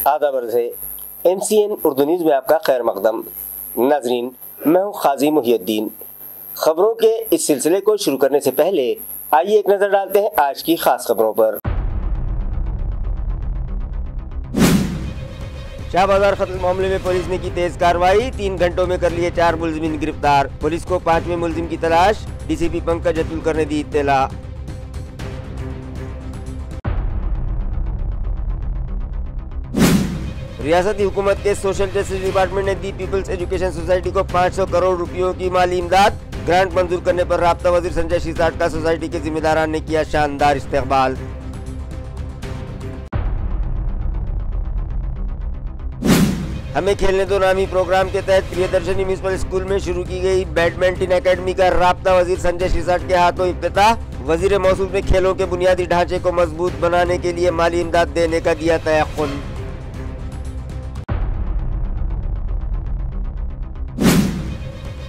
आदाब अर्ज़ है MCN उर्दू न्यूज़ में आपका खैर मकदम। नाजरीन, मैं हूँ खाजी मुहियुद्दीन। खबरों के इस सिलसिले को शुरू करने से पहले आइए एक नज़र डालते हैं आज की खास खबरों पर। शाहबाजार कत्ल मामले में पुलिस ने की तेज कार्रवाई, 3 घंटों में कर लिए 4 मुलजिमीन गिरफ्तार। पुलिस को 5वें मुलजिम की तलाश, DCP पंकज अतुलकर ने दी इत्तला। रियासती हुकूमत के सोशल जस्टिस डिपार्टमेंट ने दी पीपल्स एजुकेशन सोसाइटी को 500 करोड़ रुपयों की माली इमदाद। ग्रांट मंजूर करने पर राब्ता वजीर संजय शिरसाट का सोसाइटी के जिम्मेदारान ने किया शानदार इस्तकबाल। हमें खेलने दो नामी प्रोग्राम के तहत प्रियदर्शनी म्यूनिसिपल स्कूल में शुरू की गई बैडमिंटन एकेडमी का राब्ता वजीर संजय शिरसाट के हाथों इफ्तिताह। वजीर मौसूल ने खेलों के बुनियादी ढांचे को मजबूत बनाने के लिए माली इमदाद देने का दिया तयक्कुन।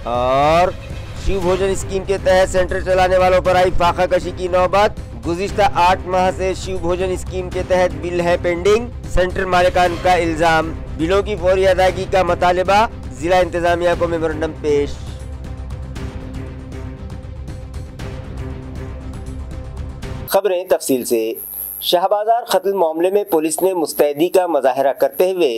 और शिव भोजन स्कीम के तहत सेंटर चलाने वालों पर आई फाका कशी की नौबत। गुज़िश्ता 8 माह से शिव भोजन स्कीम के तहत बिल है पेंडिंग। सेंटर मालिकान का इल्जाम, बिलों की फौरी अदायगी का मुतालिबा। जिला इंतजामिया को मेमोरेंडम पेश। खबरें तफसील से। शाहबाजार कत्ल मामले में पुलिस ने मुस्तैदी का मुजाहरा करते हुए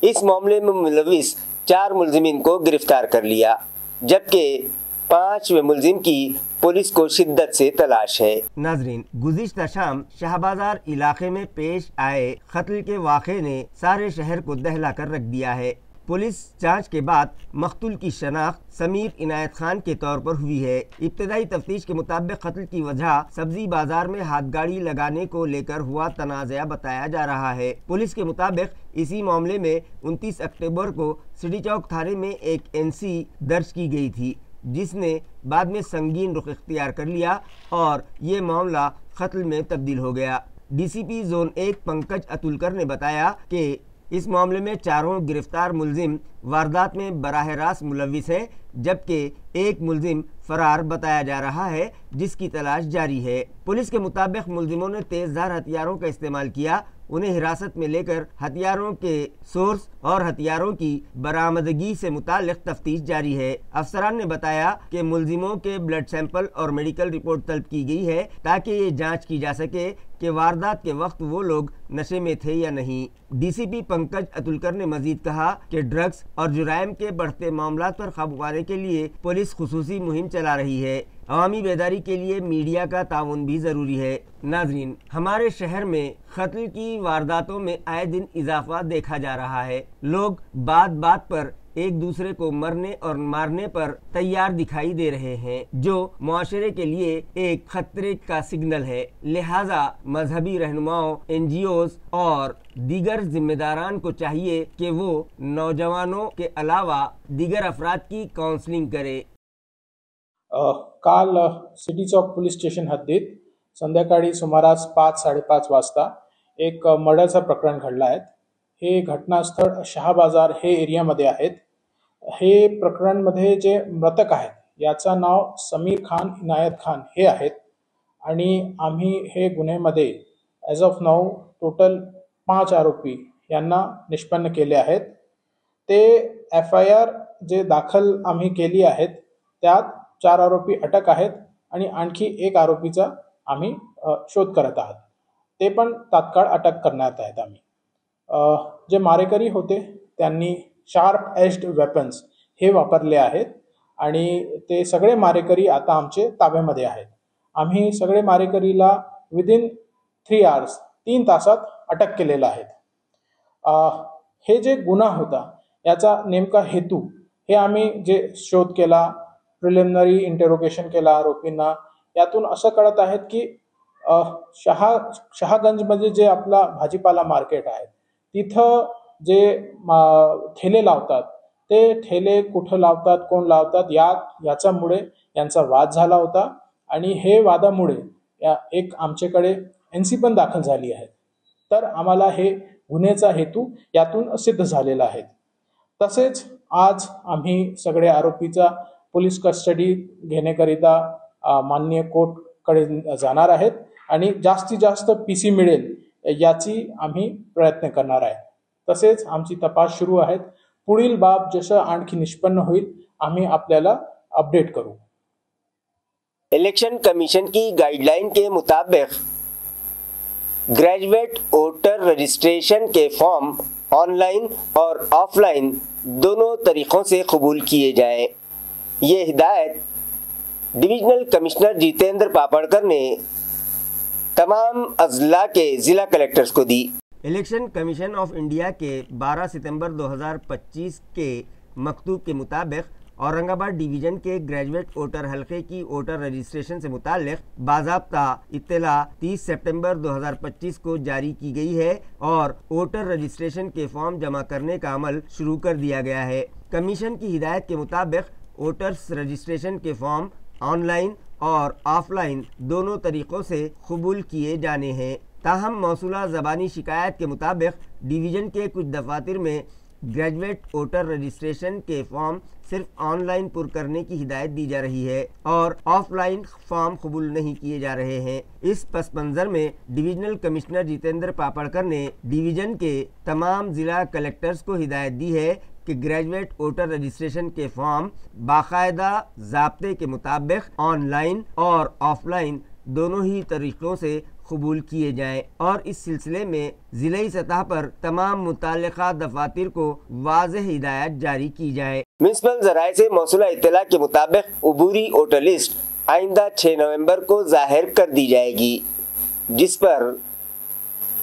इस मामले में मुलविस 4 मुलजिमीन को गिरफ्तार कर लिया, जबकि 5वें मुलजिम की पुलिस को शिद्दत से तलाश है। नाजरीन, गुज़िश्ता शाम शाहबाजार इलाके में पेश आए कत्ल के वाक़े ने सारे शहर को दहला कर रख दिया है। पुलिस जांच के बाद मख्तूल की शनाख्त समीर इनायत खान के तौर पर हुई है। इब्तदाई तफ्तीश के मुताबिक कत्ल की वजह सब्जी बाजार में हाथ गाड़ी लगाने को लेकर हुआ तनाज़ा बताया जा रहा है। पुलिस के मुताबिक इसी मामले में 29 अक्टूबर को सिटी चौक थाने में एक NC दर्ज की गई थी, जिसने बाद में संगीन रुख इख्तियार कर लिया और ये मामला कत्ल में तब्दील हो गया। DCP जोन 1 पंकज अतुलकर ने बताया कि इस मामले में 4 गिरफ्तार मुलजिम वारदात में बराह रास्त मुलविस है, जबकि एक मुलजिम फरार बताया जा रहा है, जिसकी तलाश जारी है। पुलिस के मुताबिक मुलजिमों ने तेजधार हथियारों का इस्तेमाल किया। उन्हें हिरासत में लेकर हथियारों के सोर्स और हथियारों की बरामदगी से मुताल्लिक तफ्तीश जारी है। अफसरान ने बताया कि मुलजिमों के ब्लड सैंपल और मेडिकल रिपोर्ट तलब की गई है, ताकि ये जांच की जा सके कि वारदात के वक्त वो लोग नशे में थे या नहीं। DCP पंकज अतुलकर ने मजीद कहा कि ड्रग्स और जुराइम के बढ़ते मामलों पर काबू पाने के लिए पुलिस खुसूसी मुहिम चला रही है। अवामी बेदारी के लिए मीडिया का ताउन भी ज़रूरी है। नाजरीन, हमारे शहर में कत्ल की वारदातों में आए दिन इजाफा देखा जा रहा है। लोग बात बात पर एक दूसरे को मरने और मारने पर तैयार दिखाई दे रहे हैं, जो मुआशरे के लिए एक खतरे का सिग्नल है। लिहाजा मजहबी रहनुमाओं, NGOs और दीगर जिम्मेदारान को चाहिए कि वो नौजवानों के अलावा दीगर अफराद की काउंसलिंग करे। काल सिटी चौक पोलीस स्टेशन हद्दीत संध्याकाळी सुमारास 5-5:30 वाजता एक मर्डरचं प्रकरण घडलं आहे। हे घटनास्थळ शहाबाजार हे एरियामध्ये आहेत। हे प्रकरणमध्ये जे मृतक आहेत याचं नाव समीर खान इनायत खान हे आहेत आणि आम्ही हे गुन्ह्यामध्ये ॲज ऑफ नाऊ टोटल 5 आरोपी यांना निष्पन्न केले आहेत। ते FIR जे दाखल आम्ही केली आहेत त्यात 4 आरोपी अटक आहेत आणि आणखी एक आरोपीचा आम्ही शोध करत आहोत। ते पण तात्काळ अटक करण्यात आहेत आम्ही। जे मारेकरी होते त्यांनी शार्प एज्ड वेपन्स हे वापरले आहेत आणि ते सगळे मारेकरी आता आमचे ताब्यामध्ये आहेत। आम्ही सगळे मारेकरीला विदिन 3 आवर्स 3 तासात अटक केलेला आहे। हे जे गुन्हा होता याचा नेमका हेतू हे आम्ही जे शोध केला, प्रिलिमिनरी इंटरोगेशन केला आरोपींना, यातून असं कळत आहे की शहागंजमध्ये जे आपला भाजीपाला मार्केट आहे तिथं जे ठेले लावतात ते ठेले कुठं लावतात, कोण लावतात याच्यामुळे यांचा वाद झाला होता आणि हे वादामुळे एक आमच्याकडे NC पण दाखल झाली आहे। तर आम्हाला हे गुन्ह्याचा हेतू यातून सिद्ध झालेला आहे। तसेच आज आम्ही सगळे आरोपीचा पोलीस कस्टडी घेण्याकरिता माननीय कोर्टकडे जाणार आहेत आणि जास्तीत जास्त PC मिळेल याची आम्ही प्रयत्न करणार आहे। तसेच आमची तपास सुरू आहेत. पुढील बाब जसं आणखी निष्पन्न होईल आम्ही आपल्याला अपडेट करू. इलेक्शन कमीशन की गाइडलाइन के मुताबिक ग्रेजुएट वोटर रजिस्ट्रेशन के फॉर्म ऑनलाइन और ऑफलाइन दोनों तरीक़ों से कबूल किए जाएं। ये हिदायत डिविजनल कमिश्नर जितेंद्र पापड़कर ने तमाम अजला के ज़िला कलेक्टर्स को दी। इलेक्शन कमीशन ऑफ इंडिया के 12 सितंबर 2025 के मकतूब के मुताबिक औरंगाबाद डिवीज़न के ग्रेजुएट वोटर हलके की वोटर रजिस्ट्रेशन से मुताल्लिक़ बाज़ाब्ता इत्तला 30 सितंबर 2025 को जारी की गई है और वोटर रजिस्ट्रेशन के फॉर्म जमा करने का अमल शुरू कर दिया गया है। कमीशन की हिदायत के मुताबिक वोटर्स रजिस्ट्रेशन के फॉर्म ऑनलाइन और ऑफलाइन दोनों तरीक़ों से कबूल किए जाने हैं। ताहम मौसूला ज़बानी शिकायत के मुताबिक डिवीज़न के कुछ दफातर में ग्रेजुएट वोटर रजिस्ट्रेशन के फॉर्म सिर्फ ऑनलाइन पुर करने की हिदायत दी जा रही है और ऑफलाइन फॉर्म कबूल नहीं किए जा रहे हैं। इस पस मंज़र में डिविजनल कमिश्नर जितेंद्र पापड़कर ने डिवीज़न के तमाम ज़िला कलेक्टर्स को हिदायत दी है कि ग्रेजुएट वोटर रजिस्ट्रेशन के फॉर्म बाकायदा ज़ाब्ते के मुताबिक ऑनलाइन और ऑफलाइन दोनों ही तरीक़ों से कबूल किए जाएं और इस सिलसिले में ज़िलाई सतह पर तमाम मुताल्लिक़ा दफातर को वाज़ेह हिदायत जारी की जाए। म्युनिसिपल ज़राए से मौसूला इत्तला के मुताबिक अबूरी वोटर लिस्ट आइंदा 6 नवंबर को ज़ाहिर कर दी जाएगी, जिस पर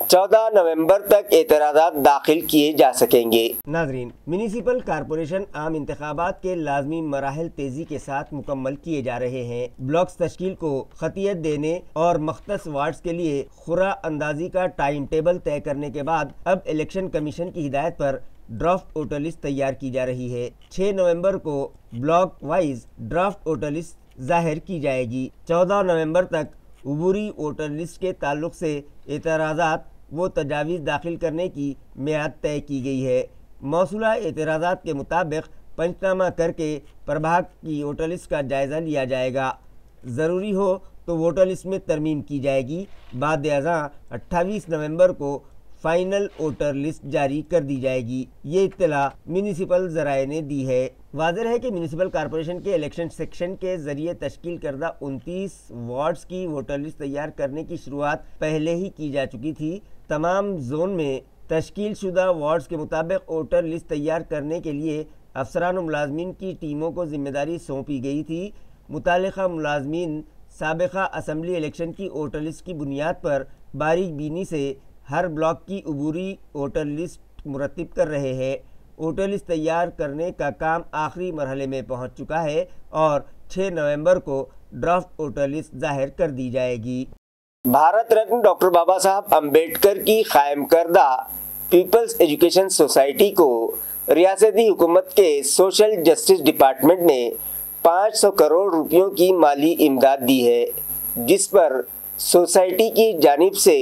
14 नवंबर तक एतराज़ात दाखिल किए जा सकेंगे। नाज़रीन, म्यूनिसिपल कॉरपोरेशन आम इंतखाबात के लाजमी मराहल तेज़ी के साथ मुकम्मल किए जा रहे हैं। ब्लॉक्स तश्कील को खतियत देने और मख्तस वार्ड्स के लिए खुरा अंदाजी का टाइम टेबल तय करने के बाद अब इलेक्शन कमीशन की हिदायत पर ड्राफ्ट वोटर लिस्ट तैयार की जा रही है। 6 नवंबर को block wise draft voter list जाहिर की जाएगी। 14 नवंबर तक अबूरी वोटर लिस्ट के ताल्लुक से एतराज़ात वो तजावीज़ दाखिल करने की मियाद तय की गई है। मौसूला एतराज़ात के मुताबिक पंचनामा करके प्रभाग की वोटर लिस्ट का जायज़ा लिया जाएगा। ज़रूरी हो तो वोटर लिस्ट में तरमीम की जाएगी। बाद अज़ां 28 नवंबर को फाइनल वोटर लिस्ट जारी कर दी जाएगी। ये इत्तला म्यूनिसिपल ज़राए ने दी है। वाज़ेह है कि म्यूनिसिपल कॉरपोरेशन के इलेक्शन सेक्शन के ज़रिए तश्कील करदा 29 वार्ड्स की वोटर लिस्ट तैयार करने की शुरुआत पहले ही की जा चुकी थी। तमाम जोन में तश्कील शुदा वार्ड्स के मुताबिक वोटर लिस्ट तैयार करने के लिए अफसरान मुलाजमीन की टीमों को जिम्मेदारी सौंपी गई थी। मुतालिका मुलाजमीन साबिक़ा असम्बली इलेक्शन की वोटर लिस्ट की बुनियाद पर बारीक बीनी से हर ब्लॉक की अबूरी वोटर लिस्ट मुरतब कर रहे हैं। वोटर लिस्ट तैयार करने का काम आखिरी मरहले में पहुंच चुका है और 6 नवंबर को ड्राफ्ट वोटर लिस्ट जाहिर कर दी जाएगी। भारत रत्न डॉक्टर बाबा साहब अम्बेडकर की कायम करदा पीपल्स एजुकेशन सोसाइटी को रियासती हुकूमत के सोशल जस्टिस डिपार्टमेंट ने 500 करोड़ रुपयों की माली इमदाद दी है, जिस पर सोसाइटी की जानिब से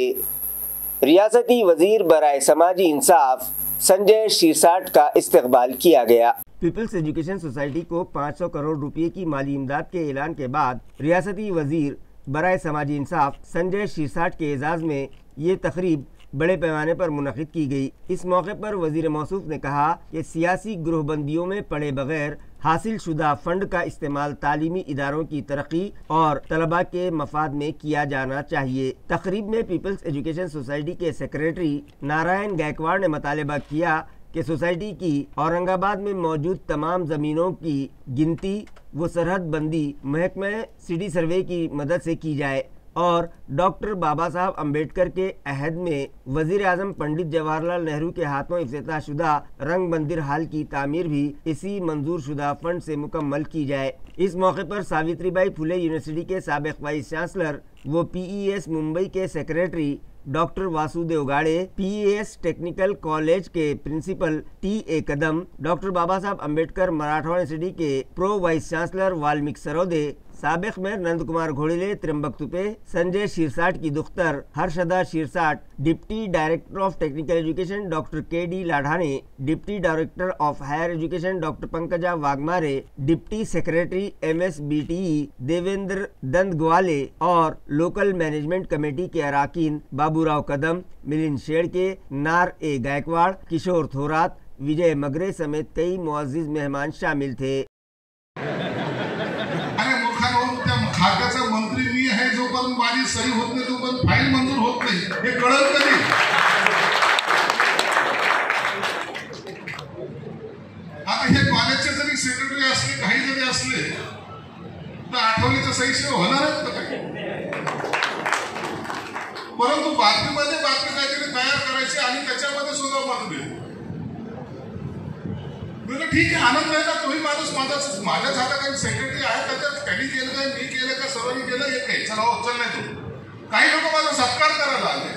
रियासती वजीर बराए समाजी इंसाफ संजय शिरसाट का इस्तकबाल किया गया। पीपल्स एजुकेशन सोसाइटी को 500 करोड़ रुपए की माली इमदाद के ऐलान के बाद रियासती वजीर बराए समाजी इंसाफ संजय शिरसाट के एजाज़ में ये तकरीब बड़े पैमाने पर मुनक़िद की गई। इस मौके पर वज़ीर मौसूफ ने कहा कि सियासी ग्रोहबंदियों में पड़े बगैर हासिल शुदा फंड का इस्तेमाल तालीमी इदारों की तरक्की और तलबा के मफाद में किया जाना चाहिए। तकरीब में पीपल्स एजुकेशन सोसाइटी के सेक्रेटरी नारायण गायकवाड़ ने मुतालबा किया कि सोसाइटी की औरंगाबाद में मौजूद तमाम ज़मीनों की गिनती व सरहद बंदी महकमे सिटी सर्वे की मदद से की जाए और डॉक्टर बाबा साहब अम्बेडकर के अहद में वज़ीर आज़म पंडित जवाहरलाल नेहरू के हाथों इफ्तिताह शुदा रंग मंदिर हाल की तामीर भी इसी मंजूर शुदा फंड से मुकम्मल की जाए। इस मौके पर सावित्रीबाई फुले यूनिवर्सिटी के साबिक़ वाइस चांसलर व PES मुंबई के secretary doctor Vasudev Gade, PES technical college के principal T.A. Kadam, doctor Baba Saheb Ambedkar Marathwada university के pro vice chancellor Valmiki Sarode, سابق میئر نند کمار گھوڑیلے ترمبک توپے، سنجے شیرساٹ کی دختر Harshada Shirsat, deputy director of technical education doctor K D Ladhane, deputy director of higher education doctor Pankaja Wagmare, deputy secretary M S B T E Devendra دندگوالے اور local management committee کے اراکین بابو راؤ قدم، ملن شیڑکے، نار اے گائیکواڑ، کشور تھورات، وجے مگرے سمیت کئی معزز مہمان شامل تھے۔ खात्याचा मंत्री मी आहे, जोपर्यंत माझी सही होत नाही तोपर्यंत फाईल मंजूर होत नाही, हे कळत कधी? आता हे कॉलेजचे जरी सेक्रेटरी असले, काही जरी असले तर आठवणीचं सहीशिवाय होणारच नाही। परंतु बातमीमध्ये बातमी काहीतरी तयार करायची आणि त्याच्यामध्ये सुद्धा मतभेद। म्हणजे ठीक आहे, आनंद आहे ना, तोही माणूस माझ्याच हाताखाली सेक्रेटरी आहे, त्याच्यात त्यांनी केलं काय, मी केलं का, सर्वांनी केलं, एक आहे, चला चल नाही तो। काही लोक माझा सत्कार करायला आले,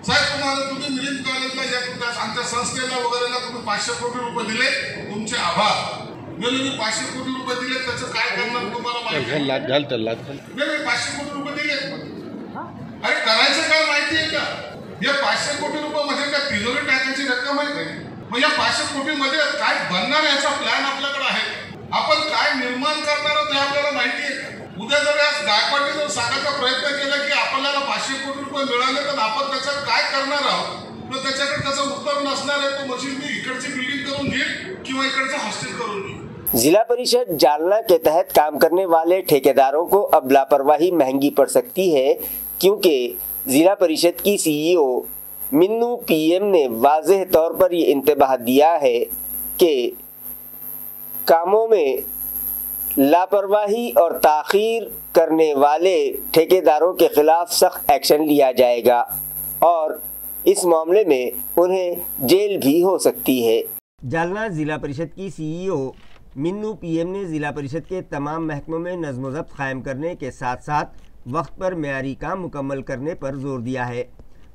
साहेब तुम्ही मिलिंद कॉलेजला आमच्या संस्थेला वगैरेला तुम्ही 500 कोटी रुपये दिले, तुमचे आभार। मी 500 कोटी रुपये दिले, त्याचं काय करणार तुम्हाला माहिती? नाही 500 कोटी रुपये दिले, अरे करायचं काय माहिती आहे का? हे 500 कोटी रुपये म्हणजे काय तिजोरी टाकायची रक्कम आहे का? मग या 500 कोटीमध्ये काय बनणार याचा प्लॅन आपल्याकडे आहे, आपण काय निर्माण करणार आहोत हे आपल्याला माहिती आहे का? उद्या जर या गायकवाडने जर सांगायचा प्रयत्न केला की आपल्याला 500 कोटी रुपये मिळाले तर आपण त्याच्यात काय करणार आहोत, तर त्याच्याकडे त्याचं उत्तर नसणार आहे, तो मशीन मी इकडची बिल्डिंग करून घेईल किंवा इकडचं हॉस्टेल करून घेईल। जिला परिषद जालना के तहत काम करने वाले ठेकेदारों को अब लापरवाही महंगी पड़ सकती है, क्योंकि जिला परिषद की सीईओ मिन्नू पीएम ने वाज़ेह तौर पर ये इंतबाह दिया है कि कामों में लापरवाही और ताख़ीर करने वाले ठेकेदारों के खिलाफ सख्त एक्शन लिया जाएगा और इस मामले में उन्हें जेल भी हो सकती है। जालना ज़िला परिषद की सीईओ मिन्नू पीएम ने ज़िला परिषद के तमाम महकमों में नज़्म व ज़ब्त कायम करने के साथ साथ वक्त पर मेयारी काम मुकम्मल करने पर जोर दिया है।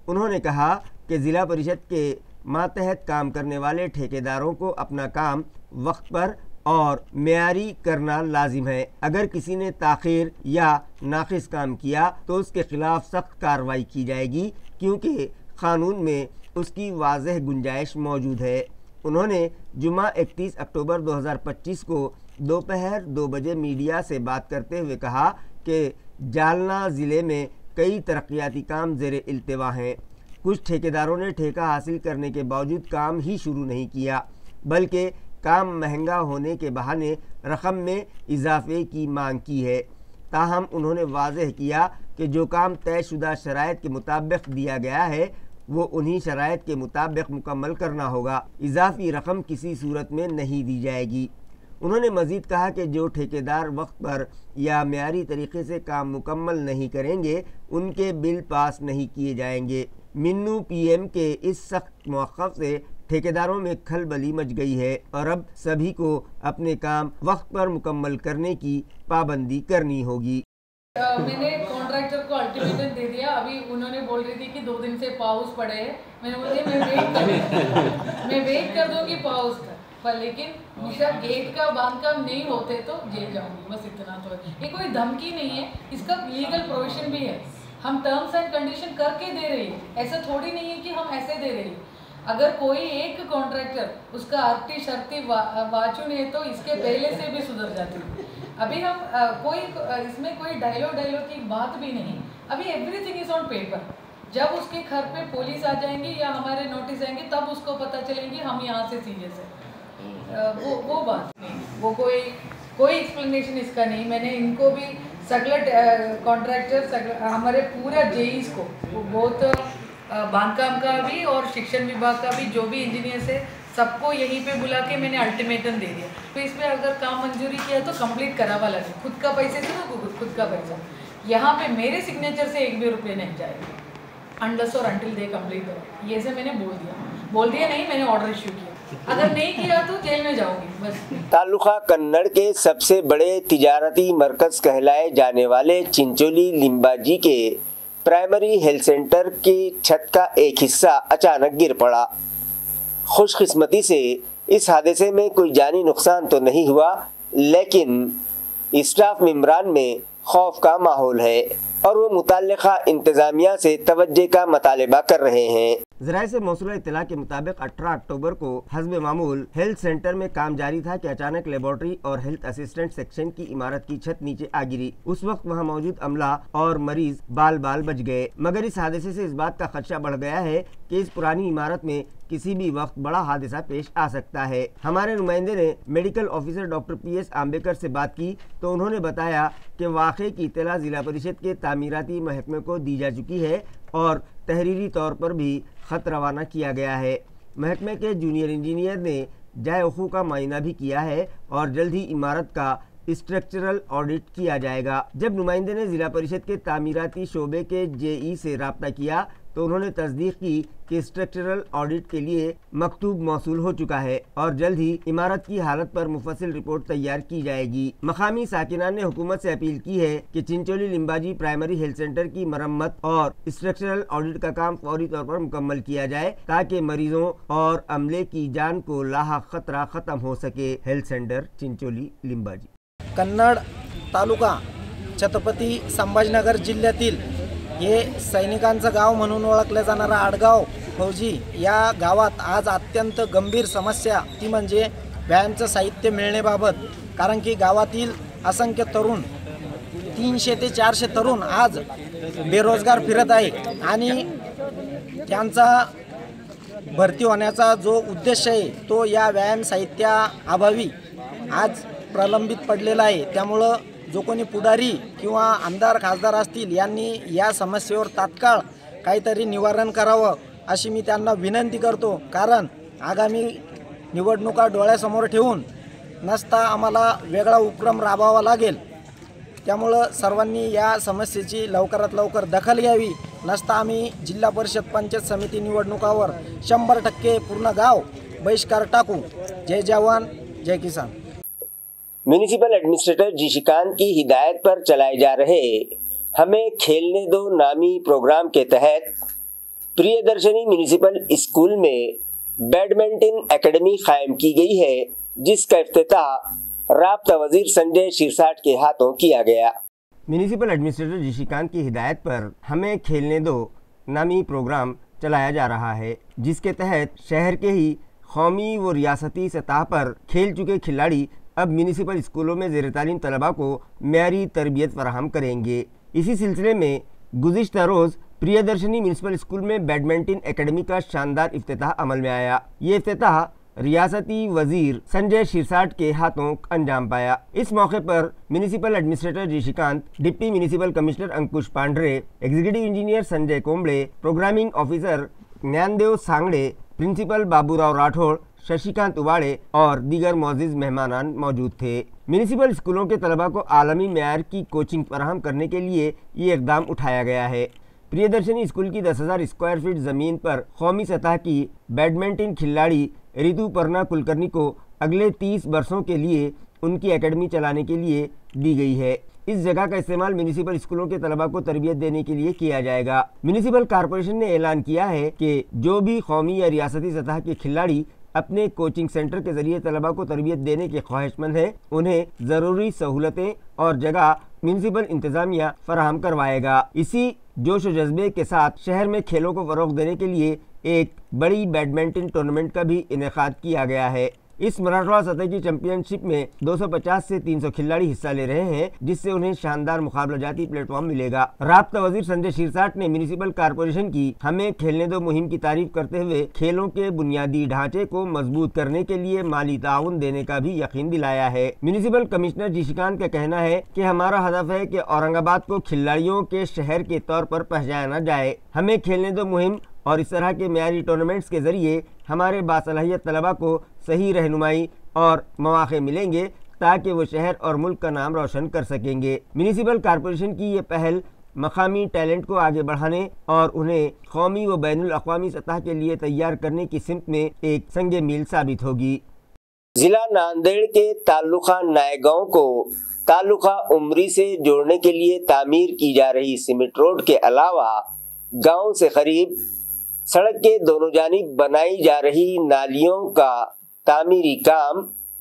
उन्होंने कहा कि ज़िला परिषद के मातहत काम करने वाले ठेकेदारों को अपना काम वक्त पर और मेयारी करना लाजिम है। अगर किसी ने ताख़ीर या नाक़िस काम किया तो उसके ख़िलाफ़ सख्त कार्रवाई की जाएगी, क्योंकि क़ानून में उसकी वाज़ेह गुंजाइश मौजूद है। उन्होंने जुमा 31 अक्टूबर 2025 को दोपहर 2 बजे मीडिया से बात करते हुए कहा कि जालना ज़िले में कई तरक्याती काम ज़ेरे इल्तिवा हैं। कुछ ठेकेदारों ने ठेका हासिल करने के बावजूद काम ही शुरू नहीं किया, बल्कि काम महंगा होने के बहाने रकम में इजाफे की मांग की है। ताहम उन्होंने वाज़ेह किया कि जो काम तयशुदा शराइत के मुताबिक दिया गया है वो उन्हीं शराइत के मुताबिक मुकम्मल करना होगा, इजाफी रकम किसी सूरत में नहीं दी जाएगी। उन्होंने मज़ीद कहा कि जो ठेकेदार वक्त पर या मेयारी तरीक़े से काम मुकम्मल नहीं करेंगे उनके बिल पास नहीं किए जाएंगे। मिन्नू पीएम के इस सख्त मौक़िफ़ से ठेकेदारों में खलबली मच गई है और अब सभी को अपने काम वक्त पर मुकम्मल करने की पाबंदी करनी होगी। मैंने कॉन्ट्रैक्टर को अल्टीमेटम दे दिया। अभी उन्होंने बोल रही थी कि 2 दिन से पॉज पड़े हैं। मैंने बोल दिया मैं वेट कर दूंगी पॉज का, पर लेकिन मेरा गेट का बांधकाम नहीं होते तो जेल जाऊंगी, बस इतना तो है। ये कोई धमकी नहीं है, इसका लीगल प्रोविजन भी है। हम टर्म्स एंड कंडीशन करके दे रहे हैं, ऐसा थोड़ी नहीं है कि हम ऐसे दे रहे हैं। अगर कोई एक कॉन्ट्रैक्टर उसका अर्ती शर्ती वाचुन है तो इसके पहले से भी सुधर जाती है। अभी हम कोई इसमें कोई डायलॉग की बात भी नहीं। अभी एवरीथिंग इज ऑन पेपर। जब उसके घर पे पुलिस आ जाएंगी या हमारे नोटिस आएंगे तब उसको पता चलेंगे हम यहाँ से सीरियस है। वो बात नहीं, वो कोई एक्सप्लेनेशन इसका नहीं। मैंने इनको भी सगले कॉन्ट्रैक्टर हमारे पूरा जेईस को बहुत बांधकाम का भी और शिक्षण विभाग का भी जो भी इंजीनियर्स है सबको यहीं पे बुला के मैंने अल्टीमेटम दे दिया। तो इसमें अगर काम मंजूरी किया तो कंप्लीट करावा लगे, खुद का पैसे से तो खुद का पैसा। यहाँ पे मेरे सिग्नेचर से 1 भी रुपये नहीं जाएगा अनलेस और अंटिल दे कंप्लीट करो। ये से मैंने बोल दिया नहीं, मैंने ऑर्डर इशू किया। अगर नहीं किया तो जेल में जाऊंगी बस। तालुका कन्नड़ के सबसे बड़े तिजारती मरकज़ कहलाए जाने वाले चिंचोली लिम्बाजी के प्राइमरी हेल्थ सेंटर की छत का एक हिस्सा अचानक गिर पड़ा। खुशकिस्मती से इस हादसे में कोई जानी नुकसान तो नहीं हुआ, लेकिन स्टाफ मेंबरान में خوف کا ماحول ہے اور وہ متعلقہ انتظامیہ سے توجہ کا مطالبہ کر رہے ہیں۔ ذرائع سے موصولہ اطلاع کے مطابق 18 اکتوبر کو حسب معمول ہیلتھ سینٹر میں کام جاری تھا کہ اچانک لیبارٹری اور ہیلتھ اسسٹنٹ سیکشن کی عمارت کی چھت نیچے آ گری۔ اس وقت وہاں موجود عملہ اور مریض بال بچ گئے، مگر اس حادثے سے اس بات کا خدشہ بڑھ گیا ہے کہ اس پرانی عمارت میں کسی بھی وقت بڑا حادثہ پیش آ سکتا ہے۔ ہمارے نمائندے نے میڈیکل آفیسر ڈاکٹر PS آمبیکر سے بات کی تو انہوں نے بتایا کہ واقعے کی اطلاع ضلع پریشد کے تعمیراتی محکمے کو دی جا چکی ہے اور تحریری طور پر بھی خط روانہ کیا گیا ہے۔ محکمے کے جونیئر انجینئر نے جائے وقوع کا معائنہ بھی کیا ہے اور جلد ہی عمارت کا اسٹرکچرل آڈٹ کیا جائے گا۔ جب نمائندے نے ضلع پریشد کے تعمیراتی شعبے کے JE سے رابطہ کیا تو انہوں نے تصدیق کی کہ اسٹرکچرل آڈٹ کے لیے مکتوب موصول ہو چکا ہے اور جلد ہی عمارت کی حالت پر مفصل رپورٹ تیار کی جائے گی۔ مقامی ساکنان نے حکومت سے اپیل کی ہے کہ چنچولی لمباجی پرائمری ہیلتھ سینٹر کی مرمت اور اسٹرکچرل آڈٹ کا کام فوری طور پر مکمل کیا جائے تاکہ مریضوں اور عملے کی جان کو لاحق خطرہ ختم ہو سکے۔ ہیلتھ سینٹر چنچولی لمباجی कन्नड तालुका छत्रपती संभाजीनगर जिल्ह्यातील हे सैनिकांचं गाव म्हणून ओळखले जाणारा आडगाव फौजी या गावात आज अत्यंत गंभीर समस्या ती म्हणजे व्यायामाचं साहित्य मिळण्याबाबत। कारण की गावातील असंख्य तरुण 300 ते 400 तरुण आज बेरोजगार फिरत आहे आणि त्यांचा भरती होण्याचा जो उद्देश आहे तो या व्यायाम साहित्याअभावी आज प्रलंबित पडलेला आहे। त्यामुळे जो कोणी पुढारी किंवा आमदार खासदार असतील यांनी या समस्येवर तात्काळ काहीतरी निवारण करावं अशी मी त्यांना विनंती करतो। कारण आगामी निवडणुका डोळ्यासमोर ठेवून नसता आम्हाला वेगळा उपक्रम राबवावा लागेल। त्यामुळे सर्वांनी या समस्येची लवकरात लवकर दखल घ्यावी, नसता आम्ही जिल्हा परिषद पंचायत समिती निवडणुकावर 100% पूर्ण गाव बहिष्कार टाकू। जय जवान जय किसान। म्यूनिसिपल एडमिनिस्ट्रेटर जिशिकांत की हिदायत पर चलाए जा रहे हमें खेलने दो नामी प्रोग्राम के तहत प्रियदर्शनी म्यूनिसिपल स्कूल में बैडमिंटन एकेडमी कायम की गई है, जिसका इफ्तिताह राब्ता वजीर संजय शिरसाट के हाथों किया गया। म्यूनिसिपल एडमिनिस्ट्रेटर जिशिकांत की हिदायत पर हमें खेलने दो नामी प्रोग्राम चलाया जा रहा है, जिसके तहत शहर के ही कौमी व रियासती सतह पर खेल चुके खिलाड़ी अब म्यूनिसिपल स्कूलों में ज़ेर तालीम तलबा को मेयारी तरबियत फराहम करेंगे। इसी सिलसिले में गुज़िश्ता रोज़ प्रियदर्शनी म्यूनिसिपल स्कूल में बैडमिंटन एकेडमी का शानदार इफ्तिताह अमल में आया। ये इफ्तिताह रियासती वजीर संजय शिरसाट के हाथों अंजाम पाया। इस मौके पर municipal administrator Jishikant, deputy municipal commissioner Ankush Pandhare, executive engineer Sanjay Kombade, programming officer Dnyandev Sangade, principal Baburao Rathod, Shashikant Ubade और दीगर मौजूद मेहमानान मौजूद थे। म्यूनिसिपल स्कूलों के तलबा को आलमी मेयार की कोचिंग फराहम करने के लिए ये इकदाम उठाया गया है। प्रियदर्शनी स्कूल की 10,000 स्क्वायर फीट ज़मीन पर कौमी सतह की बैडमिंटन खिलाड़ी ऋतुपर्णा कुलकर्णी को अगले 30 वर्षों के लिए उनकी एकेडमी चलाने के लिए दी गई है। इस जगह का इस्तेमाल म्यूनिसिपल स्कूलों के तलबा को तरबियत देने के लिए किया जाएगा। म्यूनिसिपल कॉरपोरेशन ने ऐलान किया है कि जो भी कौमी या रियासती सतह के खिलाड़ी अपने कोचिंग सेंटर के जरिए तलबा को तरबियत देने के ख्वाहिशमंद हैं, उन्हें ज़रूरी सहूलतें और जगह म्यूनिसिपल इंतज़ामिया फराहम करवाएगा। इसी जोश व जज्बे के साथ शहर में खेलों को फ़रोग़ देने के लिए एक बड़ी बैडमिंटन टूर्नामेंट का भी इनेकाद किया गया है। इस मराठवाड़ा सतह की चैंपियनशिप में 250 से 300 खिलाड़ी हिस्सा ले रहे हैं, जिससे उन्हें शानदार मुकाबला जाती प्लेटफॉर्म मिलेगा। राब्ता वजीर संजय शिरसाट ने म्यूनिसिपल कॉरपोरेशन की हमें खेलने दो मुहिम की तारीफ करते हुए खेलों के बुनियादी ढांचे को मजबूत करने के लिए माली ताउन देने का भी यकीन दिलाया है। म्यूनिसिपल कमिश्नर जिशिकांत का कहना है कि हमारा हदफ है कि औरंगाबाद को खिलाड़ियों के शहर के तौर पर पहचाना जाए। हमें खेलने दो मुहिम और इस तरह के मेयारी टूर्नामेंट्स के ज़रिए हमारे बासलाहियत तलबा को सही रहनुमाई और मौक़े मिलेंगे ताकि वो शहर और मुल्क का नाम रोशन कर सकेंगे। म्यूनिसिपल कॉरपोरेशन की ये पहल मकामी टैलेंट को आगे बढ़ाने और उन्हें कौमी व बैनुल अक़वामी सतह के लिए तैयार करने की सिमत में एक संगे मील साबित होगी। जिला नांदेड़ के ताल्लुका नायगांव को ताल्लुका उमरी से जोड़ने के लिए तामीर की जा रही सीमेंट रोड के अलावा गाँव से करीब सड़क के दोनों जानिब बनाई जा रही नालियों का तामीरी काम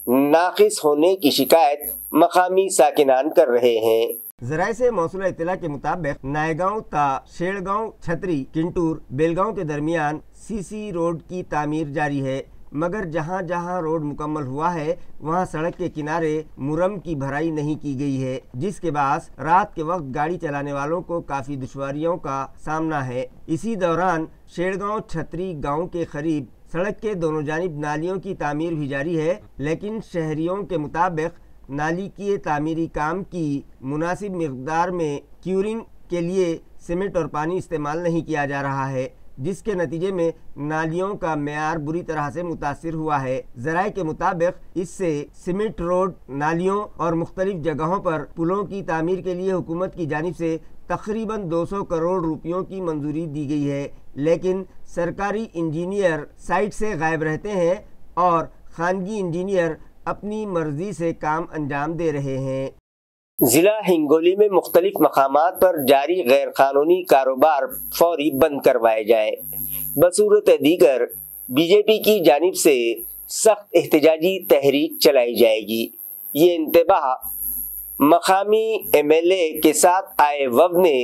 नाक़िस होने की शिकायत मकामी साकिनान कर रहे हैं। ذرائع سے موصولہ اطلاع کے مطابق نائگاؤں تا شیڑگاؤں چھتری کنٹور بیلگاؤں کے درمیان سی روڈ کی تعمیر جاری ہے، مگر جہاں جہاں روڈ مکمل ہوا ہے وہاں سڑک کے کنارے مرم کی بھرائی نہیں کی گئی ہے، جس کے باعث رات کے وقت گاڑی چلانے والوں کو کافی دشواریوں کا سامنا ہے۔ اسی دوران شیڑگاؤں چھتری گاؤں کے قریب سڑک کے دونوں جانب نالیوں کی تعمیر بھی جاری ہے، لیکن شہریوں کے مطابق نالی کی تعمیری کام کی مناسب مقدار میں کیورنگ کے لیے سیمنٹ اور پانی استعمال نہیں کیا جا رہا ہے، جس کے نتیجے میں نالیوں کا معیار بری طرح سے متاثر ہوا ہے۔ ذرائع کے مطابق اس سے سیمنٹ روڈ، نالیوں اور مختلف جگہوں پر پلوں کی تعمیر کے لیے حکومت کی جانب سے تقریباً 200 کروڑ روپیوں کی منظوری دی گئی ہے، لیکن سرکاری انجینئر سائٹ سے غائب رہتے ہیں اور خانگی انجینئر اپنی مرضی سے کام انجام دے رہے ہیں۔ ضلع ہنگولی میں مختلف مقامات پر جاری غیر قانونی کاروبار فوری بند کروائے جائیں، بصورت دیگر بی جے پی کی جانب سے سخت احتجاجی تحریک چلائی جائے گی۔ یہ انتباہ مقامی ایم ایل اے کے ساتھ آئے وفد نے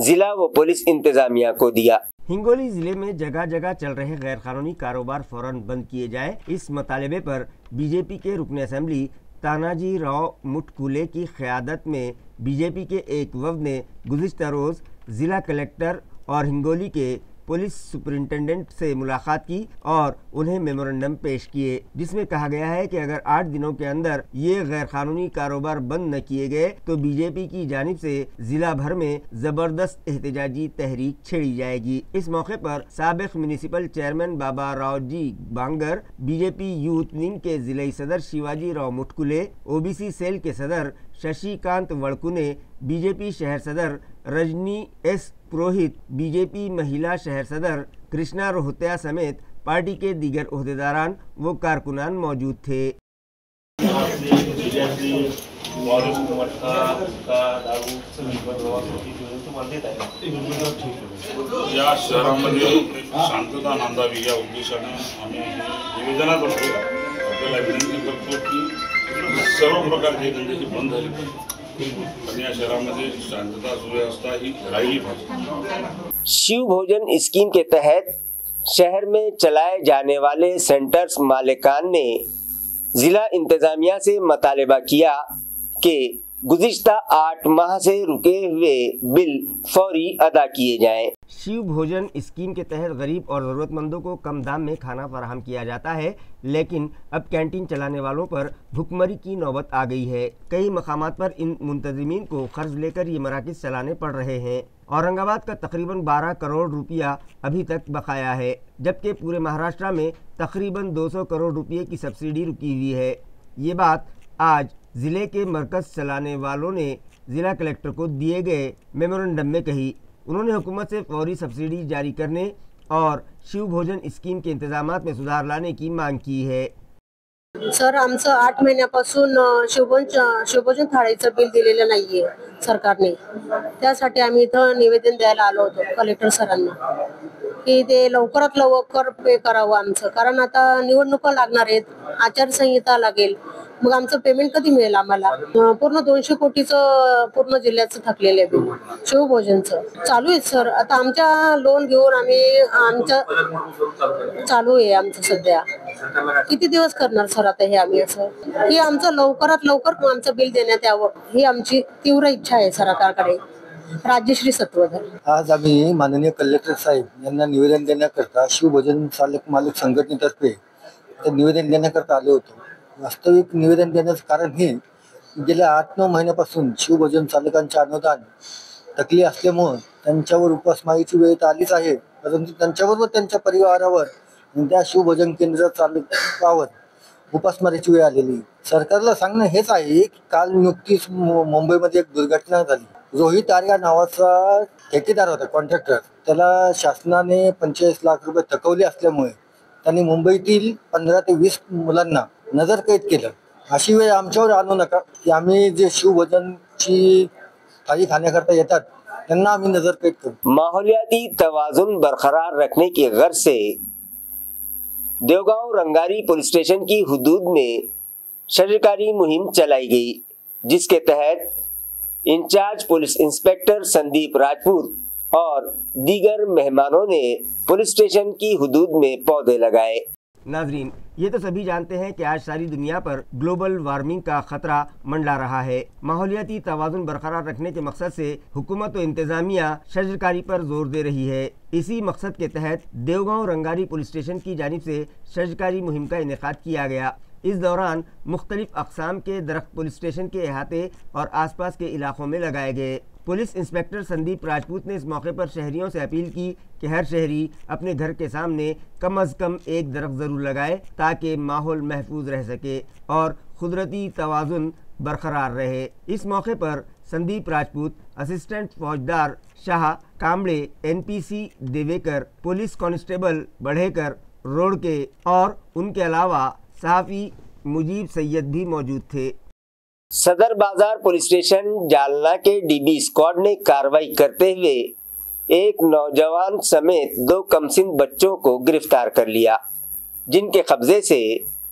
ضلع و پولیس انتظامیہ کو دیا۔ ہنگولی ضلع میں جگہ جگہ چل رہے غیر قانونی کاروبار فوراً بند کیے جائے، اس مطالبے پر بی جے پی کے رکن اسمبلی تاناجی راؤ مٹکولے کی قیادت میں بی جے پی کے ایک وفد نے گزشتہ روز ضلع کلکٹر اور ہنگولی کے پولیس سپرنٹینڈنٹ سے ملاقات کی اور انہیں میمورنڈم پیش کیے، جس میں کہا گیا ہے کہ اگر 8 دنوں کے اندر یہ غیر قانونی کاروبار بند نہ کیے گئے تو بی جے پی کی جانب سے ضلع بھر میں زبردست احتجاجی تحریک چھیڑی جائے گی۔ اس موقع پر سابق municipal chairman Baba Rao ji Bangar, B J P youth wing کے ضلعی صدر Shivaji Rao Matkole, O B C cell کے صدر ششی کانت وڑکنے، بی جے پی شہر صدر Rajni S Purohit, be J پی مہیلا شہر صدر کرشنا روہتیا سمیت پارٹی کے دیگر عہدیداران و کارکنان موجود تھے۔ या शहरामध्ये शांतता नांदावी या उद्देशाने आम्ही निवेदनात असतो, आपल्याला विनंती करतो की सर्व प्रकारचे धंदे बंद झाले पाहिजे आणि या शहरामध्ये शांतता सुव्यवस्था ही राहिली पाहिजे। शिव भोजन स्कीम के तहत शहर में चलाए जाने वाले सेंटर्स मालिकान ने जिला इंतजामिया से मुतालबा किया कि गुज़िश्ता 8 माह से रुके हुए बिल फौरी अदा किए जाएं। शिव भोजन स्कीम के तहत गरीब और ज़रूरतमंदों को कम दाम में खाना फराहम किया जाता है, लेकिन अब कैंटीन चलाने वालों पर भुखमरी की नौबत आ गई है। कई मकामात पर इन मुंतज़िमीन को कर्ज लेकर ये मराकज़ चलाने पड़ रहे हैं। औरंगाबाद का तकरीबन 12 करोड़ रुपया अभी तक बकाया है, जबकि पूरे महाराष्ट्र में तकरीबन 200 करोड़ रुपये की सब्सिडी रुकी हुई है। ये बात आज ज़िले के मरकज़ चलाने वालों ने ज़िला कलेक्टर को दिए गए मेमोरेंडम में कही। उन्होंने हुकूमत से फौरी सब्सिडी जारी करने और शिव भोजन स्कीम के इंतजामात में सुधार लाने की मांग की है। सर, आमचं 8 महिन्यापासून शिवभोजन थाळीचं बिल दिलेलं नाहीये सरकारने। त्यासाठी आम्ही इथं निवेदन द्यायला आलो होतो कलेक्टर सरांना की ते लवकरात लवकर पे करावं आमचं, कारण आता निवडणुका लागणार आहेत, आचारसंहिता लागेल, मग आमचं पेमेंट कधी मिळेल आम्हाला? पूर्ण 200 कोटीचं पूर्ण जिल्ह्याचं थकलेलं आहे बिल शिवभोजनचं चालू आहे सर। आता आमच्या लोन घेऊन आम्ही आमचं चालू आहे आमचं सध्या। किती दिवस करणार सर आता हे आम्ही असं? की आमचं लवकरात लवकर आमचं बिल देण्यात यावं ही आमची तीव्र इच्छा आहे सरकारकडे। राजश्री सत्वधर। आज आम्ही माननीय कलेक्टर साहेब यांना निवेदन देण्याकरता शिवभोजन चालक मालक संघटनेतर्फे ते निवेदन देण्याकरता आलो होतो। वास्तविक निवेदन देण्याचं कारण हे, गेल्या 8-9 महिन्यापासून शिवभोजन चालकांचे अनुदान थकले असल्यामुळे त्यांच्यावर उपासमारीची वेळ तर आलीच आहे, परंतु त्यांच्याबरोबर त्यांच्या परिवारावर आणि त्या शिवभोजन केंद्र चालकावर उपासमारीची वेळ आलेली। सरकारला सांगणं हेच आहे की काल नुकतीच मुंबईमध्ये एक दुर्घटना झाली। रोहित आर्या नावाचा ठेकेदार होता, कॉन्ट्रॅक्टर, त्याला शासनाने 45 लाख रुपये थकवले असल्यामुळे त्यांनी मुंबईतील 15 ते 20 मुलांना नजरकैद केलं। अशी वेळ आमच्यावर आणू नका की आम्ही जे शिवभोजनची थाली खाण्याकरता येतात त्यांना आम्ही नजरकैद करू। माहौलियाती तवाजुन बरकरार रखने की गर्ज से देवगांव रंगारी पुलिस स्टेशन की हुदूद में शजरकारी मुहिम चलाई गई, जिसके तहत incharge police inspector Sandeep Rajput और दीगर मेहमानों ने पुलिस स्टेशन की हुदूद में पौधे लगाए। नाजरीन, ये तो सभी जानते हैं कि आज सारी दुनिया पर ग्लोबल वार्मिंग का खतरा मंडरा रहा है। माहौलियाती तवाज़ुन बरकरार रखने के मकसद से हुकूमत व इंतज़ामिया शजरकारी पर जोर दे रही है। इसी मकसद के तहत देवगांव रंगारी पुलिस स्टेशन की जानिब से शजरकारी मुहिम का इनेकाद किया गया। इस दौरान मुख्तलिफ अक़साम के दरख्त पुलिस स्टेशन के अहाते और आसपास के इलाकों में लगाए गए। पुलिस इंस्पेक्टर संदीप राजपूत ने इस मौके पर शहरियों से अपील की कि हर शहरी अपने घर के सामने कम अज़ कम एक दरख्त ज़रूर लगाए ताकि माहौल महफूज रह सके और कुदरती तवाज़ुन बरकरार रहे। इस मौके पर संदीप राजपूत, असिस्टेंट फौजदार Shah Kamde, NPC Devekar, police constable Badhekar Rodke और उनके अलावा सहाफ़ी मुजीब सैयद भी मौजूद थे। सदर बाजार पुलिस स्टेशन जालना के DB स्क्वाड ने कार्रवाई करते हुए एक नौजवान समेत 2 कमसिन बच्चों को गिरफ्तार कर लिया, जिनके कब्जे से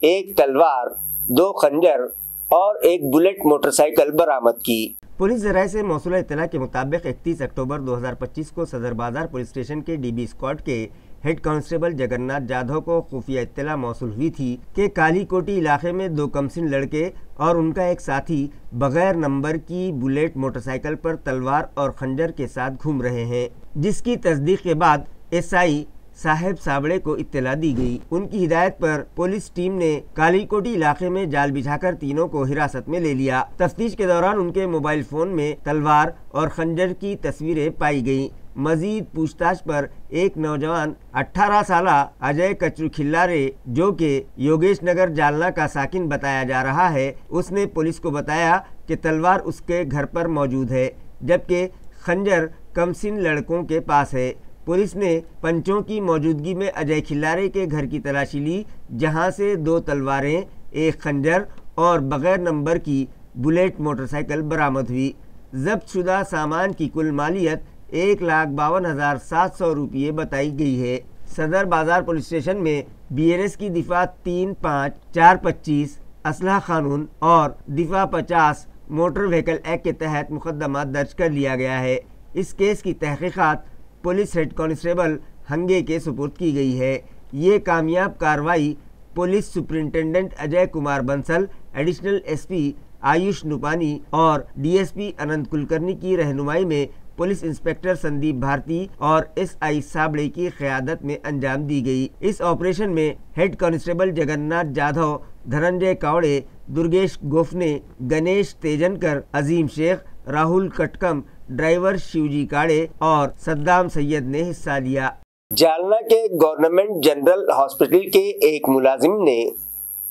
एक तलवार, 2 खंजर और एक बुलेट मोटरसाइकिल बरामद की। पुलिस ज़राए से मौसूला इत्तला के मुताबिक 31 अक्टूबर 2025 को सदर बाजार पुलिस स्टेशन के DB स्क्वाड के हेड कांस्टेबल जगन्नाथ जाधव को खुफिया इत्तला मौसूल हुई थी कि काली कोटी इलाके में 2 कमसिन लड़के और उनका एक साथी बगैर नंबर की बुलेट मोटरसाइकिल पर तलवार और खंजर के साथ घूम रहे हैं, जिसकी तस्दीक के बाद SI साहेब साबड़े को इत्तला दी गई। उनकी हिदायत पर पुलिस टीम ने कालीकोटी इलाके में जाल बिछाकर तीनों को हिरासत में ले लिया। तफ्तीश के दौरान उनके मोबाइल फोन में तलवार और खंजर की तस्वीरें पाई गईं। मजीद पूछताछ पर एक नौजवान 18 साला अजय कचरू खिल्लारे, जो कि योगेश नगर जालना का साकिन बताया जा रहा है, उसने पुलिस को बताया कि तलवार उसके घर पर मौजूद है, जबकि खंजर कमसिन लड़कों के पास है। पुलिस ने पंचों की मौजूदगी में अजय खिल्लारे के घर की तलाशी ली, जहां से 2 तलवारें, एक खंजर और बगैर नंबर की बुलेट मोटरसाइकिल बरामद हुई। जब्त शुदा सामान की कुल मालियत 1,52,700 रुपये बताई गई है। सदर बाजार पुलिस स्टेशन में BNS की दिफा 35425 असलहा कानून और दिफा 50 मोटर व्हीकल एक्ट के तहत मुकदमा दर्ज कर लिया गया है। इस केस की तहकीकात पुलिस हेड कांस्टेबल हंगे के सुपुर्द की गई है। ये कामयाब कार्रवाई police superintendent Ajay Kumar Bansal, additional SP Ayush Nupani और DSP अनंत कुलकर्णी की रहनुमाई में पुलिस इंस्पेक्टर संदीप भारती और SI साबड़े की क़यादत में अंजाम दी गई। इस ऑपरेशन में हेड कांस्टेबल जगन्नाथ जाधव, धनंजय कावड़े, दुर्गेश गोफने, गणेश तेजनकर, अजीम शेख, राहुल कटकम, ड्राइवर शिवजी काड़े और सद्दाम सैयद ने हिस्सा लिया। जालना के गवर्नमेंट जनरल हॉस्पिटल के एक मुलाजिम ने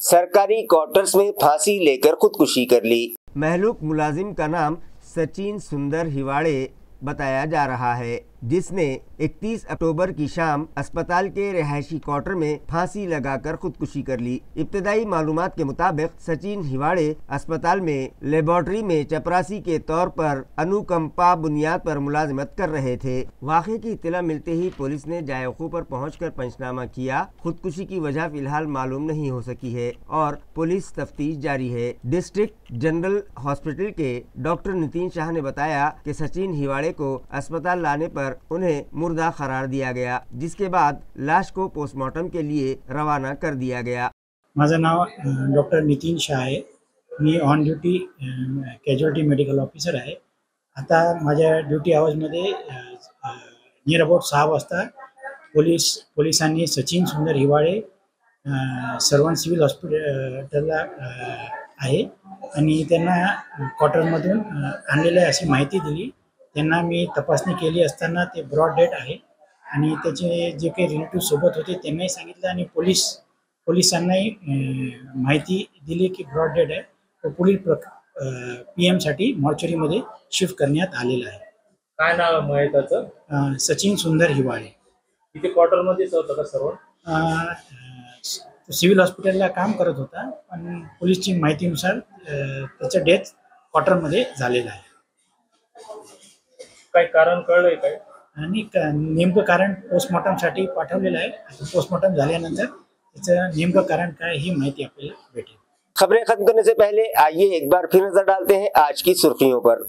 सरकारी क्वार्टर्स में फांसी लेकर खुदकुशी कर ली। महलूक मुलाजिम का नाम सचिन सुंदर हिवाड़े बताया जा रहा है, जिसने 31 अक्टूबर की शाम अस्पताल के रिहायशी क्वार्टर में फांसी लगाकर खुदकुशी कर ली। इब्तदाई मालूमात के मुताबिक सचिन हिवाड़े अस्पताल में लेबोरेटरी में चपरासी के तौर पर अनुकंपा बुनियाद पर मुलाजिमत कर रहे थे। वाक़े की इत्तला मिलते ही पुलिस ने जायक़ू पर पहुंचकर पंचनामा किया। खुदकुशी की वजह फिलहाल मालूम नहीं हो सकी है और पुलिस तफ्तीश जारी है। डिस्ट्रिक्ट जनरल हॉस्पिटल के डॉक्टर नितिन शाह ने बताया कि सचिन हिवाड़े को अस्पताल लाने पर उन्हें मुर्दा करार दिया गया, जिसके बाद लाश को पोस्टमार्टम के लिए रवाना कर दिया गया। माझं नाव डॉक्टर नितीन शाह आहे। Me on duty casualty medical officer आहे। आता माझ्या ड्युटी आवर्समध्ये नियर अबाउट 6 वाजता पोलिसांनी सचिन सुंदर हिवाळे सर्वंट सिव्हिल हॉस्पिटलला आहे आणि त्यांना क्वार्टरमधून आणलेले अशी माहिती दिली। त्यांना मी तपासणी केली असताना ते ब्रॉड डेड आहे आणि त्याचे जे काही रिलेटिव्ह सोबत होते त्यांनाही सांगितलं आणि पोलिसांनाही माहिती दिली की ब्रॉड डेड आहे, तो पुढील PM साठी मॉर्चरीमध्ये शिफ्ट करण्यात आलेला आहे। काय नाव आहे त्याचं? सचिन सुंदर हिवाळे। इथे क्वार्टरमध्येच होता का सर्व? सिव्हिल हॉस्पिटलला काम करत होता, पण पोलीसची माहितीनुसार त्याचं डेथ क्वार्टरमध्ये झालेलं आहे। काय कारण कळलंय काय? आणि नेमकं कारण पोस्टमॉर्टमसाठी पाठवलेलं आहे। पोस्टमॉर्टम झाल्यानंतर त्याचं नेमकं कारण काय ही माहिती आपल्याला भेटेल। खबरें खत्म करने से पहले आइए एक बार फिर नजर डालते हैं आज की सुर्खियों पर।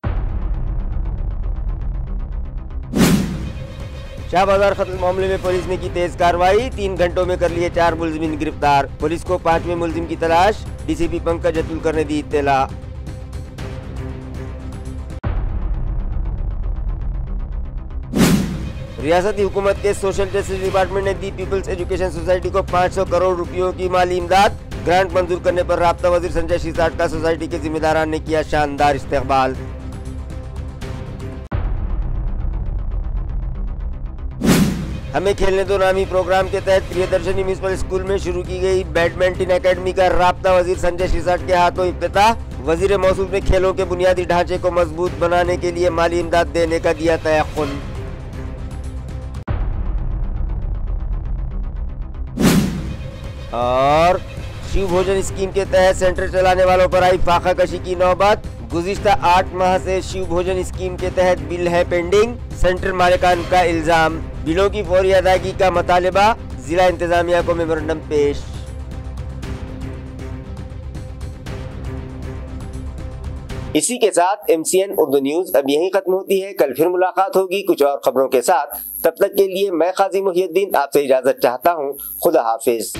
शाह बाजार कत्ल मामले में पुलिस ने की तेज कार्रवाई, 3 घंटों में कर लिए 4 मुलजिमीन गिरफ्तार। पुलिस को 5वें मुलजिम की तलाश, डीसीपी पंकज अतुलकर ने दी इत्तला। रियासती हुकूमत के सोशल जस्टिस डिपार्टमेंट ने दी पीपल्स एजुकेशन सोसाइटी को 500 करोड़ रुपयों की माली इमदाद। ग्रांट मंजूर करने पर राब्ता वजीर संजय शिरसाट का सोसाइटी के जिम्मेदारान ने किया शानदार इस्तकबाल। हमें खेलने दो नामी प्रोग्राम के तहत प्रियदर्शनी म्यूनिसिपल स्कूल में शुरू की गई बैडमिंटन एकेडमी का राब्ता वजीर संजय शिरसाट के हाथों इफ्तिताह। वजीर मौसूल ने खेलों के बुनियादी ढांचे को मजबूत बनाने के लिए माली इमदाद देने का दिया तयक्कुन। और शिव भोजन स्कीम के तहत सेंटर चलाने वालों पर आई फाका कशी की नौबत। गुज़िश्ता 8 माह से शिव भोजन स्कीम के तहत बिल है पेंडिंग, सेंटर मालिकान का इल्जाम। बिलों की फौरी अदायगी का मुतालिबा, जिला इंतजामिया को मेमोरेंडम पेश। इसी के साथ MCN उर्दू न्यूज अब यहीं खत्म होती है। कल फिर मुलाकात होगी कुछ और खबरों के साथ। तब तक के लिए मैं काजी मुहियुद्दीन आपसे इजाजत चाहता हूँ। खुदा हाफिज।